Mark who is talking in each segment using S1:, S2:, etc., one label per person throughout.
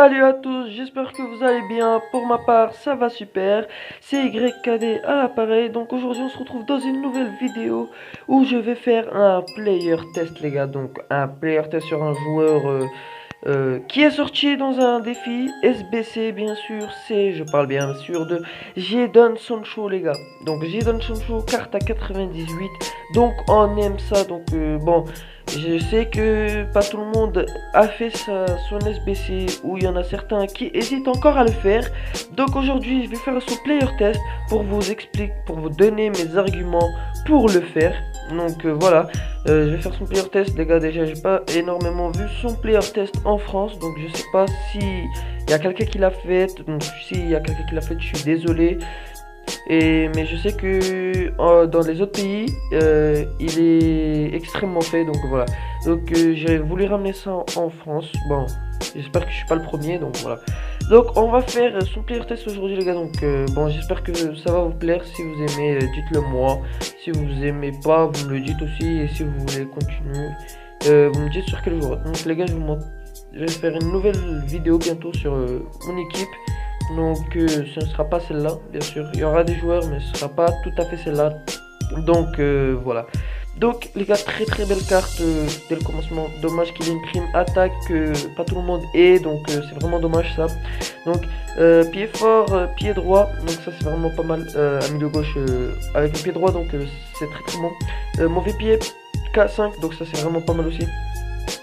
S1: Salut à tous, j'espère que vous allez bien. Pour ma part, ça va super. C'est YKD à l'appareil. Donc aujourd'hui, on se retrouve dans une nouvelle vidéo où je vais faire un player test, les gars. Donc un player test sur un joueur qui est sorti dans un défi SBC, bien sûr. Je parle bien sûr de Jadon Sancho, les gars. Donc Jadon Sancho, carte à 98. Donc on aime ça. Donc bon. Je sais que pas tout le monde a fait son SBC, ou il y en a certains qui hésitent encore à le faire. Donc aujourd'hui, je vais faire son player test pour vous expliquer, pour vous donner mes arguments pour le faire. Donc voilà, je vais faire son player test, les gars. Déjà, j'ai pas énormément vu son player test en France, donc je sais pas si il y a quelqu'un qui l'a fait. Donc s'il y a quelqu'un qui l'a fait, je suis désolé. Mais je sais que dans les autres pays, il est extrêmement fait, donc voilà. Donc j'ai voulu ramener ça en France. Bon, j'espère que je suis pas le premier, donc voilà. Donc on va faire son player test aujourd'hui, les gars. Donc bon, j'espère que ça va vous plaire. Si vous aimez, dites-le moi. Si vous aimez pas, vous me le dites aussi. Et si vous voulez continuer, vous me dites sur quel joueur. Donc les gars, je vais faire une nouvelle vidéo bientôt sur mon équipe. Donc ce ne sera pas celle-là, bien sûr. Il y aura des joueurs, mais ce ne sera pas tout à fait celle-là. Donc voilà. Donc les gars, très très belle carte dès le commencement. Dommage qu'il ait une prime attaque que pas tout le monde ait. Donc c'est vraiment dommage ça. Donc pied fort, pied droit. Donc ça c'est vraiment pas mal. À milieu gauche avec le pied droit. Donc c'est très très bon. Mauvais pied K5. Donc ça c'est vraiment pas mal aussi.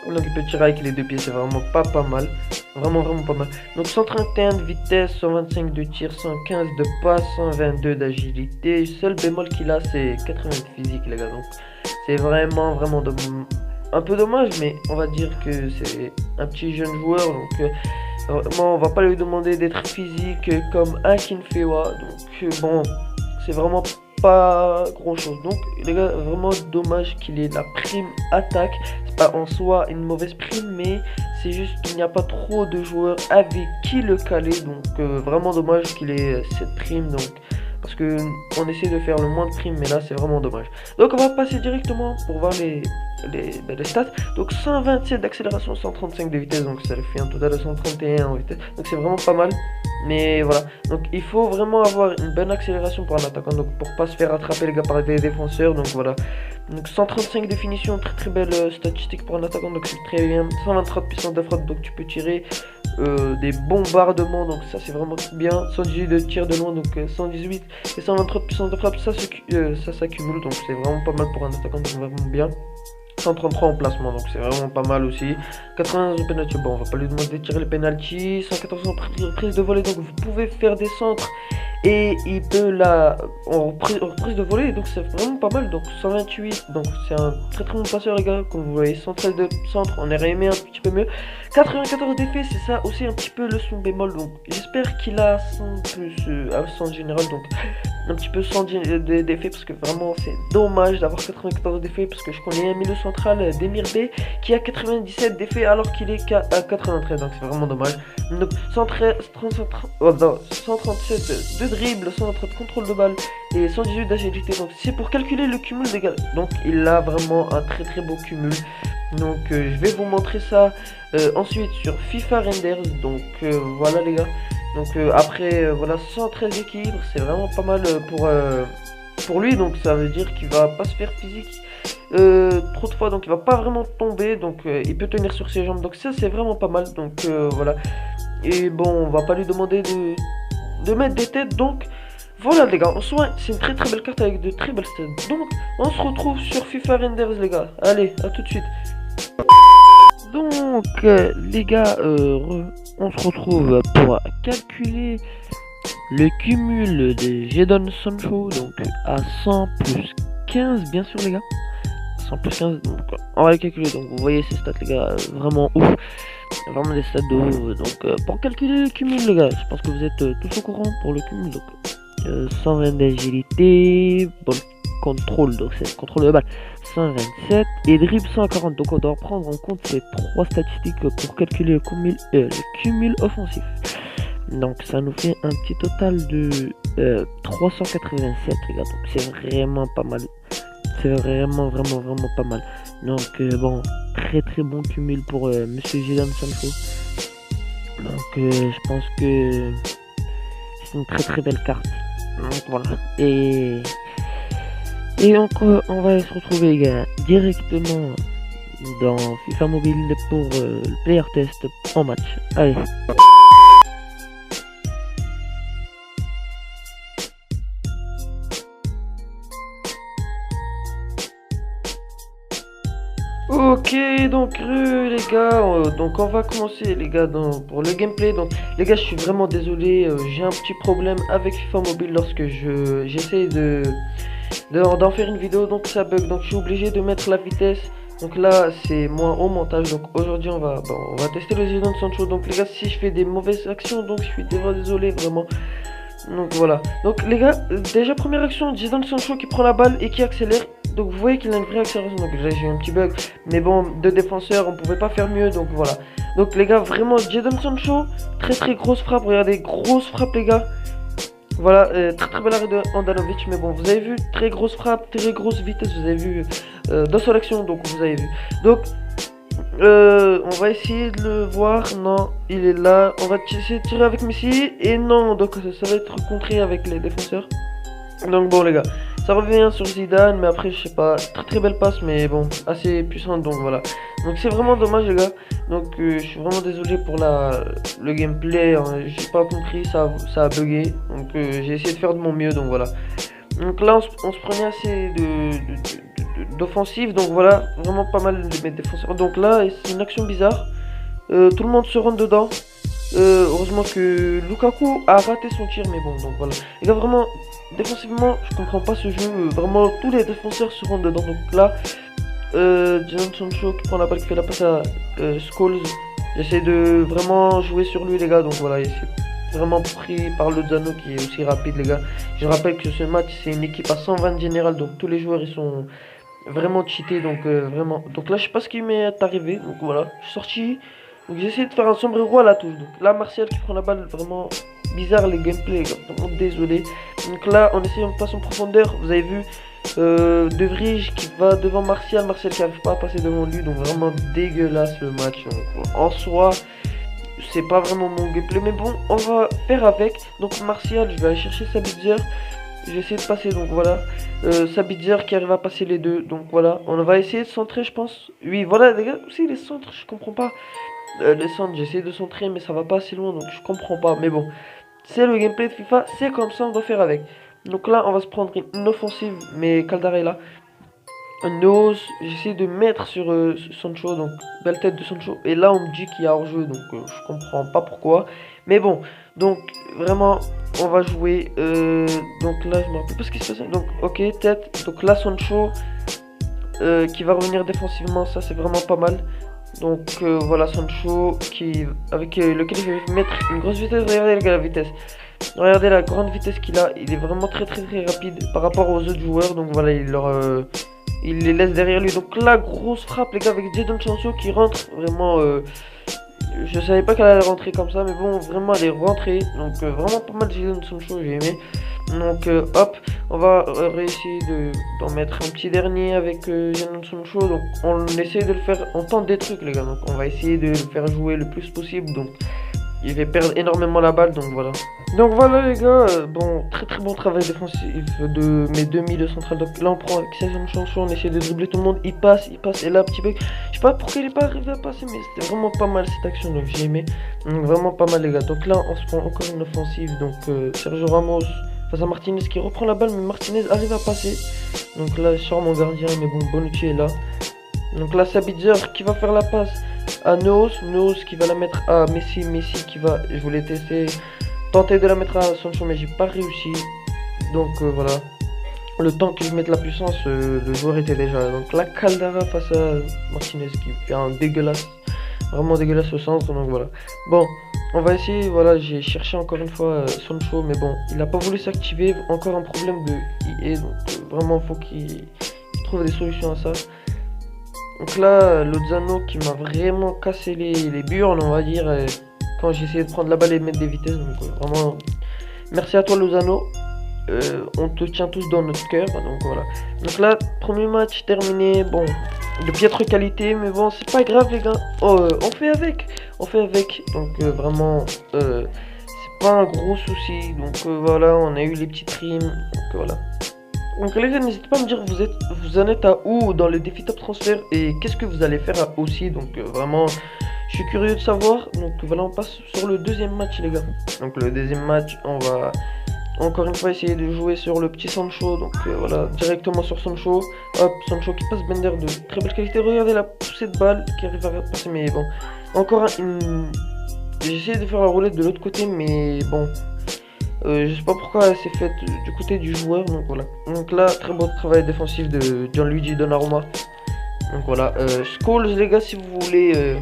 S1: Donc il peut tirer avec les deux pieds, c'est vraiment pas mal. Vraiment pas mal. Donc 131 de vitesse, 125 de tir, 115 de passe, 122 d'agilité. Seul bémol qu'il a, c'est 80 de physique, les gars. Donc c'est vraiment un peu dommage, mais on va dire que c'est un petit jeune joueur. Donc vraiment, on va pas lui demander d'être physique comme un Kinfewa. Donc bon, c'est vraiment pas grand chose. Donc les gars, vraiment dommage qu'il ait la prime attaque. C'est pas en soi une mauvaise prime, mais c'est juste qu'il n'y a pas trop de joueurs avec qui le caler. Donc vraiment dommage qu'il ait cette prime. Donc parce que on essaie de faire le moins de primes, mais là c'est vraiment dommage. Donc on va passer directement pour voir les stats. Donc 127 d'accélération, 135 de vitesse, donc ça le fait un total de 131 en vitesse. Donc c'est vraiment pas mal. Mais voilà, donc il faut vraiment avoir une bonne accélération pour un attaquant, donc pour pas se faire attraper, les gars, par des défenseurs. Donc voilà, donc 135 de finition, très très belle statistique pour un attaquant, donc c'est très bien. 123 de puissance de frappe, donc tu peux tirer des bombardements, donc ça c'est vraiment bien. 118 de tir de loin, donc 118 et 123 de puissance de frappe, ça s'accumule, donc c'est vraiment pas mal pour un attaquant, donc vraiment bien. 133 en placement, donc c'est vraiment pas mal aussi. 91 en penalty, bon, on va pas lui demander de tirer les penalty. 114 en reprise de volée, donc vous pouvez faire des centres et il peut là en reprise de volée, donc c'est vraiment pas mal. Donc 128, donc c'est un très très bon passeur, les gars. Comme vous voyez, 113 de centre, on aurait aimé un petit peu mieux. 94 d'effet, c'est ça aussi un petit peu le son bémol, donc j'espère qu'il a 100 plus 100 général, donc un petit peu 100 d'effet, parce que vraiment c'est dommage d'avoir 94 d'effet, parce que je connais un milieu central d'Emir B qui a 97 d'effet alors qu'il est qu'à 93, donc c'est vraiment dommage. Donc 137 de dribble, 130 de contrôle de balle et 118 d'agilité, donc c'est pour calculer le cumul des gars. Donc il a vraiment un très très beau cumul. Donc je vais vous montrer ça ensuite sur FIFA Renders. Donc voilà les gars. Donc après voilà, 113 équilibres, c'est vraiment pas mal pour lui. Donc ça veut dire qu'il va pas se faire physique trop de fois, donc il va pas vraiment tomber, donc il peut tenir sur ses jambes, donc ça c'est vraiment pas mal. Donc voilà, et bon, on va pas lui demander de mettre des têtes. Donc voilà les gars, en soi c'est une très très belle carte avec de très belles stats. Donc on se retrouve sur FIFA Renders, les gars. Allez, à tout de suite. Donc les gars, on se retrouve pour calculer le cumul de Jadon Sancho, donc à 100 plus 15, bien sûr les gars. 100 plus 15, donc on va le calculer. Donc vous voyez ces stats, les gars, vraiment ouf, vraiment des stats de ouf. Donc pour calculer le cumul, les gars, je pense que vous êtes tous au courant pour le cumul. Donc 120 d'agilité, bon contrôle, donc c'est contrôle de balle 127 et dribble 140. Donc on doit prendre en compte ces trois statistiques pour calculer le cumul offensif. Donc ça nous fait un petit total de 387, les gars. Donc c'est vraiment pas mal. C'est vraiment pas mal. Donc bon, très très bon cumul pour Monsieur Jadon Sancho. Donc je pense que c'est une très très belle carte. Donc voilà. Et encore, on va se retrouver les gars directement dans FIFA Mobile pour le player test en match. Allez. Ok, donc les gars, donc on va commencer les gars pour le gameplay. Donc les gars, je suis vraiment désolé, j'ai un petit problème avec FIFA Mobile lorsque j'essaie d'en faire une vidéo, donc ça bug, donc je suis obligé de mettre la vitesse. Donc là c'est moi au montage, donc aujourd'hui on va tester le Jadon Sancho. Donc les gars, si je fais des mauvaises actions, donc je suis désolé vraiment. Donc voilà, donc les gars, déjà première action, Jadon Sancho qui prend la balle et qui accélère. Donc vous voyez qu'il a une vraie accélération. Donc là j'ai eu un petit bug, mais bon, deux défenseurs, on pouvait pas faire mieux, donc voilà. Donc les gars, vraiment Jadon Sancho, très très grosse frappe, regardez, grosse frappe les gars. Voilà, très très belle arrêt de Handanovic, mais bon, vous avez vu, très grosse frappe, très grosse vitesse, vous avez vu dans son action, donc vous avez vu. Donc, on va essayer de le voir, non, il est là, on va essayer de tirer avec Messi, et non, donc ça va être contré avec les défenseurs. Donc bon les gars, ça revient sur Zidane, mais après je sais pas, très très belle passe, mais bon, assez puissante, donc voilà. Donc c'est vraiment dommage les gars, donc je suis vraiment désolé pour le gameplay, hein, j'ai pas compris, ça a bugué, donc j'ai essayé de faire de mon mieux, donc voilà. Donc là on se prenait assez d'offensive, donc voilà, vraiment pas mal de mes défenseurs. Donc là c'est une action bizarre, tout le monde se rentre dedans. Heureusement que Lukaku a raté son tir, mais bon, donc voilà. Les gars, vraiment, défensivement, je comprends pas ce jeu. Vraiment, tous les défenseurs se rentrent dedans. Donc là, Jadon Sancho qui prend la balle, qui fait la passe à Scholes. J'essaie de vraiment jouer sur lui, les gars. Donc voilà, c'est vraiment pris par Lozano qui est aussi rapide, les gars. Je rappelle que ce match, c'est une équipe à 120 général. Donc tous les joueurs, ils sont vraiment cheatés. Donc vraiment. Donc là, je sais pas ce qui m'est arrivé. Donc voilà, je suis sorti. Donc j'ai essayé de faire un sombrero à la touche. Donc là Martial qui prend la balle, vraiment bizarre les gameplays, vraiment désolé. Donc là on essaie une passe en profondeur, vous avez vu De Vrij qui va devant Martial, Martial qui n'arrive pas à passer devant lui, donc vraiment dégueulasse le match. Donc, en soi c'est pas vraiment mon gameplay, mais bon on va faire avec. Donc Martial, je vais aller chercher Sabitzer, j'ai essayé de passer, donc voilà. Sabitzer qui arrive à passer les deux, donc voilà. On va essayer de centrer je pense. Oui voilà les gars, aussi les centres, je comprends pas. Les centres, j'essaie de centrer mais ça va pas assez loin donc je comprends pas. Mais bon, c'est le gameplay de FIFA, c'est comme ça, on va faire avec. Donc là on va se prendre une offensive, mais Caldarella, un nose, j'essaie de mettre sur Sancho, donc belle tête de Sancho. Et là on me dit qu'il y a hors-jeu, donc je comprends pas pourquoi. Mais bon, donc vraiment on va jouer. Donc là je me rappelle pas ce qui se passe. Donc ok, tête, donc là Sancho qui va revenir défensivement, ça c'est vraiment pas mal. Donc voilà Sancho avec lequel je vais mettre une grosse vitesse. Regardez les gars la vitesse. Regardez la grande vitesse qu'il a. Il est vraiment très rapide par rapport aux autres joueurs. Donc voilà, il les laisse derrière lui. Donc la grosse frappe les gars avec Jadon Sancho qui rentre. Vraiment je savais pas qu'elle allait rentrer comme ça. Mais bon vraiment elle est rentrée. Donc vraiment pas mal de Jadon Sancho, j'ai aimé. Donc hop, on va réessayer d'en mettre un petit dernier avec Jadon Sancho. Donc on essaie de le faire, on tente des trucs les gars. Donc on va essayer de le faire jouer le plus possible. Donc il va perdre énormément la balle, donc voilà. Donc voilà les gars, bon, très bon travail défensif de mes demi de centrale. Donc là on prend avec Jadon Sancho, on essaie de dribbler tout le monde, il passe, et là petit bug. Je sais pas pourquoi il est pas arrivé à passer, mais c'était vraiment pas mal cette action, donc j'ai aimé. Donc vraiment pas mal les gars. Donc là on se prend encore une offensive, donc Sergio Ramos face à Martinez qui reprend la balle, mais Martinez arrive à passer. Donc là je sors mon gardien, mais bon, Bonucci est là. Donc là Sabitzer qui va faire la passe à Noos qui va la mettre à Messi qui va, je voulais tenter de la mettre à Sancho mais j'ai pas réussi. Donc voilà, le temps que je mette la puissance, le joueur était déjà là. Donc là Caldara face à Martinez qui fait un dégueulasse, vraiment dégueulasse au centre. Donc voilà, bon on va essayer. Voilà, j'ai cherché encore une fois Sancho, mais bon il a pas voulu s'activer, encore un problème de IE. Donc vraiment faut qu'il trouve des solutions à ça. Donc là, Lozano qui m'a vraiment cassé les burnes, on va dire, quand j'ai essayé de prendre la balle et de mettre des vitesses. Donc vraiment, merci à toi Lozano. On te tient tous dans notre cœur. Donc voilà. Donc là, premier match terminé. Bon, de piètre qualité, mais bon, c'est pas grave les gars. Oh, on fait avec. Donc vraiment, c'est pas un gros souci. Donc voilà, on a eu les petites rimes. Donc voilà. Donc les gars, n'hésitez pas à me dire vous en êtes à où dans le défi top transfert et qu'est-ce que vous allez faire aussi. Donc vraiment, je suis curieux de savoir. Donc voilà, on passe sur le deuxième match les gars. Donc le deuxième match, on va encore une fois essayer de jouer sur le petit Sancho. Donc voilà, directement sur Sancho. Hop, Sancho qui passe Bender de très belle qualité. Regardez la poussée de balle qui arrive à passer, mais bon. Encore une... J'ai essayé de faire la roulette de l'autre côté, mais bon. Je sais pas pourquoi elle s'est faite du côté du joueur, donc voilà. Donc là, très beau travail défensif de Gianluigi Donnarumma. Donc voilà, Scholes les gars, si vous voulez,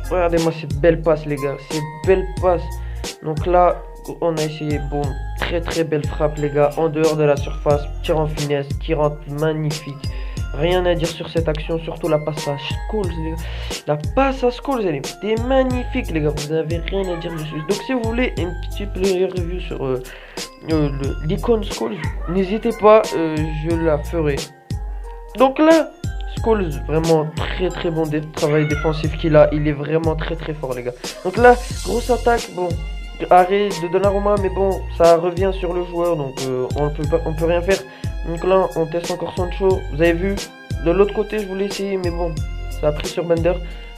S1: regardez-moi cette belle passe les gars, cette belle passe. Donc là, on a essayé, bon, très belle frappe les gars, en dehors de la surface, tir en finesse, qui rentre magnifique. Rien à dire sur cette action, surtout la passe à Scholes les gars. La passe à Scholes, elle est magnifique les gars, vous n'avez rien à dire dessus. Donc si vous voulez une petite player review sur l'icône Scholes, n'hésitez pas, je la ferai. Donc là, Scholes, vraiment très bon travail défensif qu'il a, il est vraiment très fort les gars. Donc là, grosse attaque, bon, arrêt de Donnarumma, mais bon, ça revient sur le joueur, donc on peut rien faire. Donc là, on teste encore Sancho. Vous avez vu, de l'autre côté, je voulais essayer, mais bon, ça a pris sur Bender.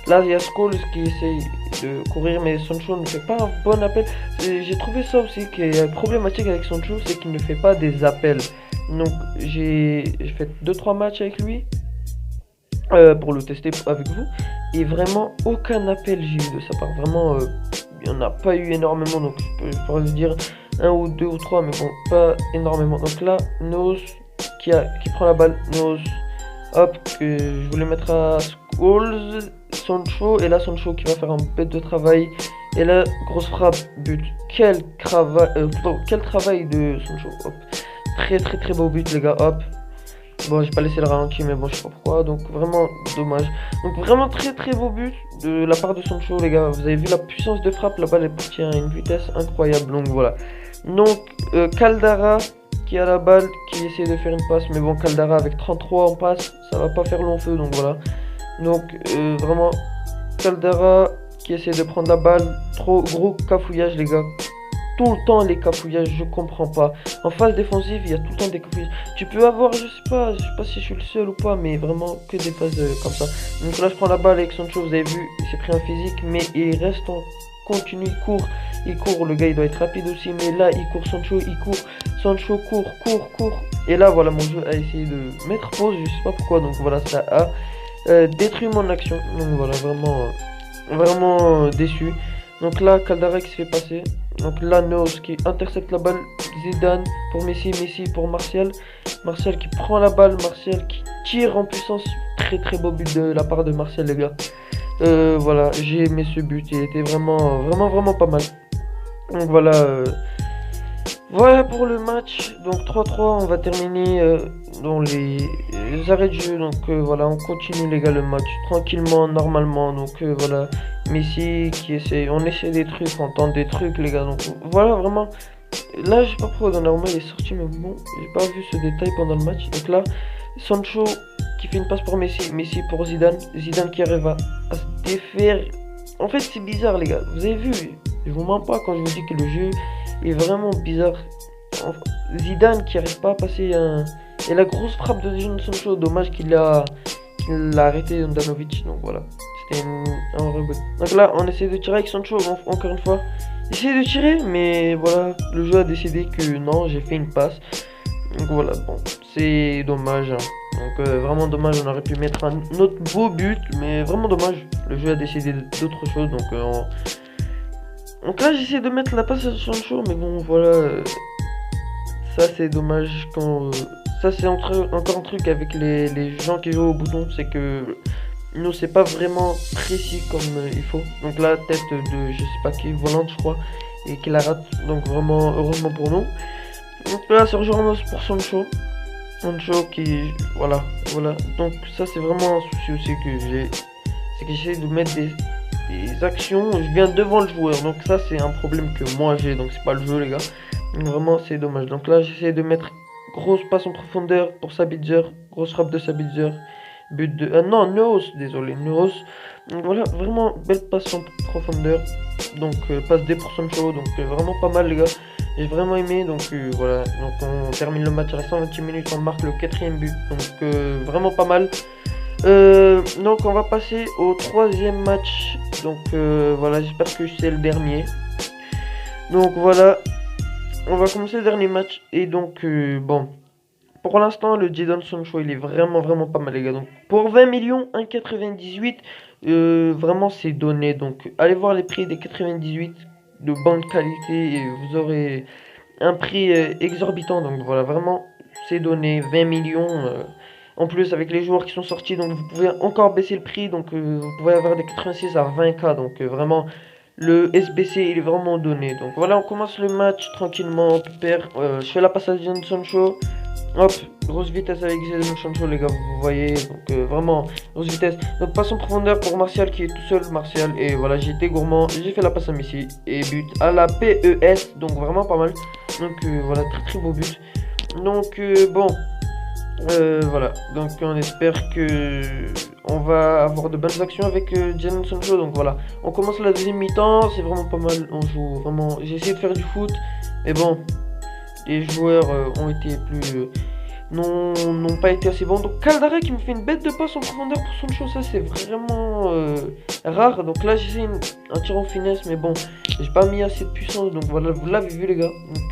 S1: Là, il y a Scholes qui essaye de courir, mais Sancho ne fait pas un bon appel. J'ai trouvé ça aussi qui est problématique avec Sancho, c'est qu'il ne fait pas des appels. Donc, j'ai fait 2-3 matchs avec lui pour le tester avec vous. Et vraiment, aucun appel j'ai eu de sa part. Vraiment, il n'y en a pas eu énormément, donc je pourrais vous dire 1 ou 2 ou 3, mais bon, pas énormément. Donc là, Nos qui prend la balle, Nos, hop, que je voulais mettre à Scholes, Sancho, et là Sancho qui va faire un bête de travail, et là, grosse frappe, but. Quel travail de Sancho, hop. Très beau but les gars, hop. Bon, j'ai pas laissé le ralenti, mais bon, je sais pas pourquoi, donc vraiment dommage. Donc vraiment très beau but de la part de Sancho les gars. Vous avez vu la puissance de frappe, la balle est partie à une vitesse incroyable, donc voilà. Donc Caldara qui a la balle, qui essaie de faire une passe, mais bon, Caldara avec 33 en passe, ça va pas faire long feu, donc voilà. Donc vraiment Caldara qui essaie de prendre la balle, trop gros cafouillage les gars. Tout le temps les cafouillages, je comprends pas. En phase défensive, il y a tout le temps des cafouillages. Tu peux avoir, je sais pas si je suis le seul ou pas, mais vraiment que des phases comme ça. Donc là, je prends la balle avec Sancho, vous avez vu, il s'est pris un physique, mais il reste en continu, il court, le gars il doit être rapide aussi, mais là il court, Sancho Sancho court. Et là, voilà, mon jeu a essayé de mettre pause, je sais pas pourquoi, donc voilà, ça a détruit mon action. Donc voilà, vraiment déçu. Donc là, Caldara qui se fait passer. Donc là, Nos qui intercepte la balle. Zidane pour Messi pour Martial. Martial qui prend la balle. Martial qui tire en puissance. Très beau but de la part de Martial, les gars. Voilà, j'ai aimé ce but. Il était vraiment pas mal. Donc voilà. Voilà pour le match. Donc 3-3, on va terminer dans les arrêts de jeu. Donc voilà, on continue les gars le match tranquillement, normalement. Donc voilà, Messi qui essaie, on essaie des trucs, on tente des trucs les gars. Donc voilà, vraiment. Là, je sais pas pourquoi Donnarumma il est sorti, mais bon, j'ai pas vu ce détail pendant le match. Donc là, Sancho qui fait une passe pour Messi pour Zidane qui arrive à se défaire. En fait, c'est bizarre les gars. Vous avez vu, je vous mens pas quand je vous dis que le jeu est vraiment bizarre. Zidane qui arrive pas à passer un... Et la grosse frappe de Sancho, dommage qu'il a arrêté Andanovic. Donc voilà, c'était un rebut. Donc là, on essaie de tirer avec Sancho encore une fois. J'essaie de tirer, mais voilà, le jeu a décidé que non, j'ai fait une passe. Donc voilà, bon, c'est dommage. Hein. Donc vraiment dommage, on aurait pu mettre un autre beau but, mais vraiment dommage. Le jeu a décidé d'autres choses, donc là j'essaie de mettre la passe à Sancho, mais bon voilà, ça c'est dommage quand... ça c'est encore un truc avec les gens qui jouent au bouton, c'est que nous c'est pas vraiment précis comme il faut. Donc là tête de je sais pas qui, volante je crois, et qui la rate, donc vraiment heureusement pour nous. Donc là Sergio Ramos pour Sancho qui... voilà, donc ça c'est vraiment un souci aussi que j'ai, c'est que j'essaie de mettre des actions, je viens devant le joueur, donc ça c'est un problème que moi j'ai, donc c'est pas le jeu les gars, donc vraiment c'est dommage. Donc là j'essaie de mettre grosse passe en profondeur pour Sabitzer, grosse frappe de Sabitzer, but de... non, Neos, désolé, Neos. Donc voilà, vraiment belle passe en profondeur. Donc passe D pour Sancho, donc vraiment pas mal les gars. J'ai vraiment aimé, donc voilà. Donc on termine le match à la 128 minutes, on marque le 4ème but. Donc vraiment pas mal. Donc on va passer au 3ème match. Donc voilà, j'espère que c'est le dernier. Donc voilà, on va commencer le dernier match. Et donc bon, pour l'instant le Jadon Sancho il est vraiment pas mal les gars. Donc pour 20 millions, 1,98, vraiment c'est donné. Donc allez voir les prix des 98 de bonne qualité et vous aurez un prix exorbitant. Donc voilà, vraiment c'est donné, 20 millions. En plus avec les joueurs qui sont sortis, donc vous pouvez encore baisser le prix. Donc vous pouvez avoir des 86 à 20K. Donc vraiment le SBC il est vraiment donné. Donc voilà, on commence le match tranquillement, pépère. Je fais la passe à Jadon Sancho. Hop, grosse vitesse avec Jadon Sancho les gars, vous voyez. Donc vraiment grosse vitesse. Donc passe en profondeur pour Martial qui est tout seul, Martial. Et voilà, j'ai été gourmand, j'ai fait la passe à Messi. Et but à la PES, donc vraiment pas mal. Donc voilà, très beau but. Donc bon, voilà, donc on espère que on va avoir de bonnes actions avec Jadon Sancho. Donc voilà, on commence la deuxième mi-temps, c'est vraiment pas mal, on joue vraiment, j'ai essayé de faire du foot, mais bon, les joueurs ont été plus, n'ont pas été assez bons. Donc Caldara qui me fait une bête de passe en profondeur pour Sancho, ça c'est vraiment rare. Donc là j'ai essayé un tir en finesse, mais bon, j'ai pas mis assez de puissance, donc voilà, vous l'avez vu les gars. Donc,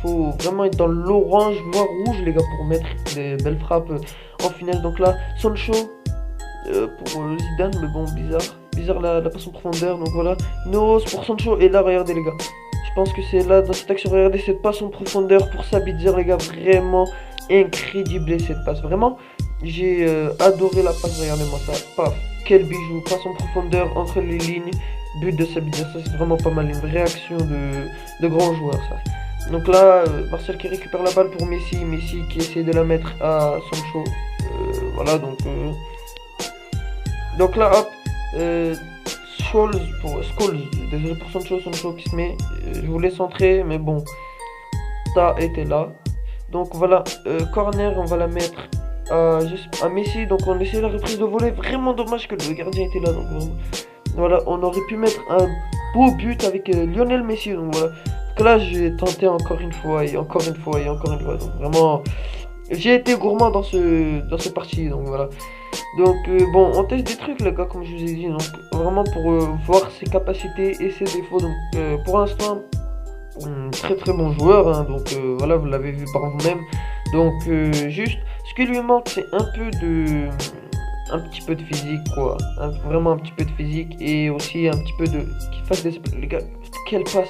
S1: faut vraiment être dans l'orange voire rouge les gars pour mettre des belles frappes en finale. Donc là Sancho pour Zidane, mais bon, bizarre la passe en profondeur. Donc voilà, Noos pour Sancho. Et là regardez les gars, je pense que c'est là dans cette action, regardez cette passe en profondeur pour Sabitzer les gars, vraiment incroyable cette passe. Vraiment j'ai adoré la passe, regardez-moi ça, paf, quel bijou, passe en profondeur entre les lignes, but de Sabitzer, ça c'est vraiment pas mal, une vraie action de grand joueur ça. Donc là, Martial qui récupère la balle pour Messi, Messi qui essaie de la mettre à Sancho. Voilà, donc là, hop, Scholes, désolé pour Sancho qui se met. Je voulais centrer, mais bon, ça était là. Donc voilà, corner, on va la mettre à Messi. Donc on essaie la reprise de volée. Vraiment dommage que le gardien était là. Donc voilà, on aurait pu mettre un beau but avec Lionel Messi. Donc voilà. Donc là, j'ai tenté encore une fois et encore une fois et encore une fois. Donc vraiment, j'ai été gourmand dans cette partie. Donc voilà. Donc bon, on teste des trucs les gars, comme je vous ai dit. Donc vraiment pour voir ses capacités et ses défauts. Donc pour l'instant, très bon joueur. Hein, donc voilà, vous l'avez vu par vous-même. Donc juste, ce qui lui manque, c'est un petit peu de physique quoi, vraiment un petit peu de physique et aussi un petit peu de qu'il fasse des, les gars, quelle passe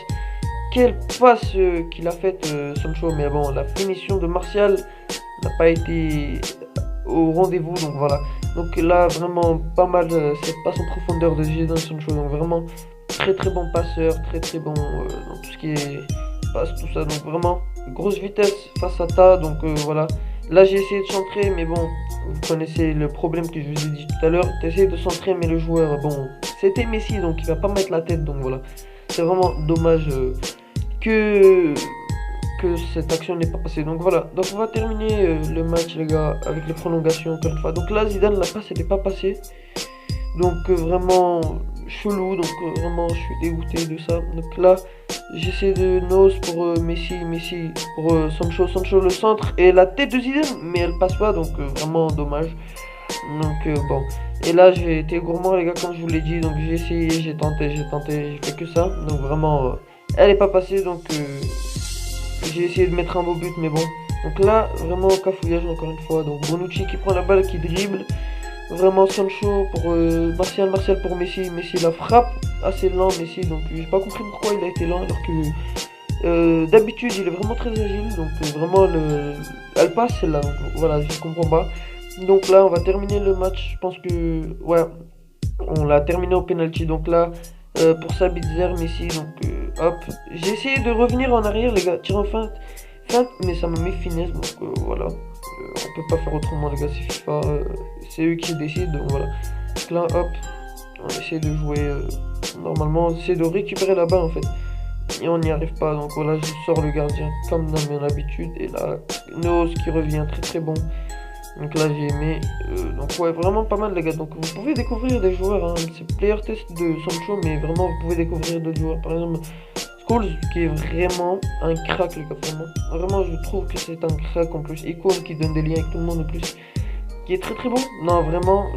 S1: qu'il a faite Sancho. Mais bon, la finition de Martial n'a pas été au rendez-vous. Donc voilà, donc là vraiment pas mal cette passe en profondeur de Jadon Sancho. Donc vraiment très bon passeur, très bon dans tout ce qui est passe, tout ça. Donc vraiment grosse vitesse face à Ta. Donc voilà, là j'ai essayé de centrer, mais bon, vous connaissez le problème que je vous ai dit tout à l'heure. T'essayes de centrer, mais le joueur, bon, c'était Messi, donc il va pas mettre la tête. Donc voilà, c'est vraiment dommage que cette action n'est pas passée. Donc voilà, donc on va terminer le match les gars avec les prolongations encore une fois. Donc là Zidane, la passe n'était pas passée. Donc vraiment chelou, donc vraiment je suis dégoûté de ça. Donc là j'essaie de nose pour Messi pour Sancho le centre et la tête de Zidane, mais elle passe pas, donc vraiment dommage. Donc bon, et là j'ai été gourmand les gars, comme je vous l'ai dit. Donc j'ai essayé, j'ai tenté, j'ai fait que ça. Donc vraiment elle est pas passée. Donc j'ai essayé de mettre un beau but, mais bon. Donc là vraiment cafouillage encore une fois. Donc Bonucci qui prend la balle, qui dribble. Vraiment Sancho pour Martial pour Messi la frappe assez lent Messi. Donc j'ai pas compris pourquoi il a été lent alors que d'habitude il est vraiment très agile. Donc vraiment elle passe celle-là. Donc voilà, je comprends pas. Donc là on va terminer le match. Je pense que ouais, on l'a terminé au penalty. Donc là pour Sabitzer, Messi. Donc hop, j'ai essayé de revenir en arrière les gars, tir en feinte, mais ça m'a mis finesse. Donc voilà, on peut pas faire autrement les gars, c'est FIFA, c'est eux qui décident. Donc voilà, donc là hop, on essaie de jouer normalement, on essaie de récupérer la balle en fait, et on n'y arrive pas. Donc voilà, je sors le gardien comme dans mon habitude. Et là Noos qui revient très bon. Donc là j'ai aimé, donc ouais vraiment pas mal les gars, donc vous pouvez découvrir des joueurs, hein. C'est player test de Sancho mais vraiment vous pouvez découvrir d'autres joueurs, par exemple Scholes qui est vraiment un crack les gars, vraiment je trouve que c'est un crack en plus, Icône qui donne des liens avec tout le monde en plus, qui est très très bon, non vraiment,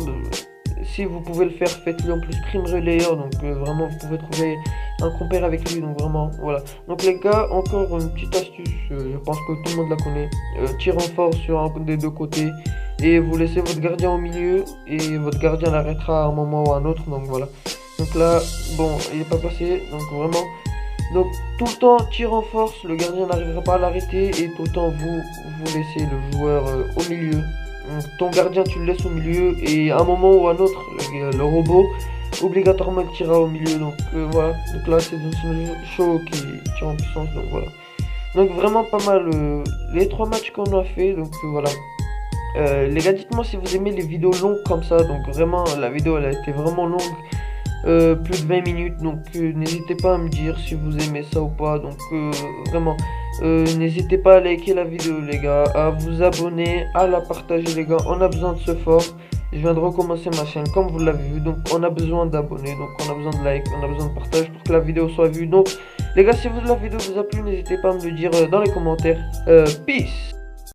S1: si vous pouvez le faire faites-le en plus prime relayer, donc vraiment vous pouvez trouver un compère avec lui, donc vraiment voilà. Donc les gars, encore une petite astuce, je pense que tout le monde la connaît, tir en force sur un des deux côtés et vous laissez votre gardien au milieu et votre gardien l'arrêtera à un moment ou à un autre, donc voilà. Donc là, bon, il est pas passé, donc vraiment, donc tout le temps tir en force, le gardien n'arrivera pas à l'arrêter et tout le temps vous laissez le joueur au milieu. Donc, ton gardien tu le laisses au milieu et à un moment ou à un autre, le robot obligatoirement il tirera au milieu, donc voilà. Donc là c'est une show qui tire en puissance, donc voilà. Donc vraiment pas mal les trois matchs qu'on a fait, donc voilà. Les gars, dites-moi si vous aimez les vidéos longues comme ça, donc vraiment la vidéo elle a été vraiment longue, plus de 20 minutes, donc n'hésitez pas à me dire si vous aimez ça ou pas, donc vraiment n'hésitez pas à liker la vidéo les gars, à vous abonner, à la partager les gars, on a besoin de ce fort. Je viens de recommencer ma chaîne comme vous l'avez vu, donc on a besoin d'abonnés, donc on a besoin de likes, on a besoin de partage pour que la vidéo soit vue. Donc les gars, si la vidéo vous a plu, n'hésitez pas à me le dire dans les commentaires. Peace.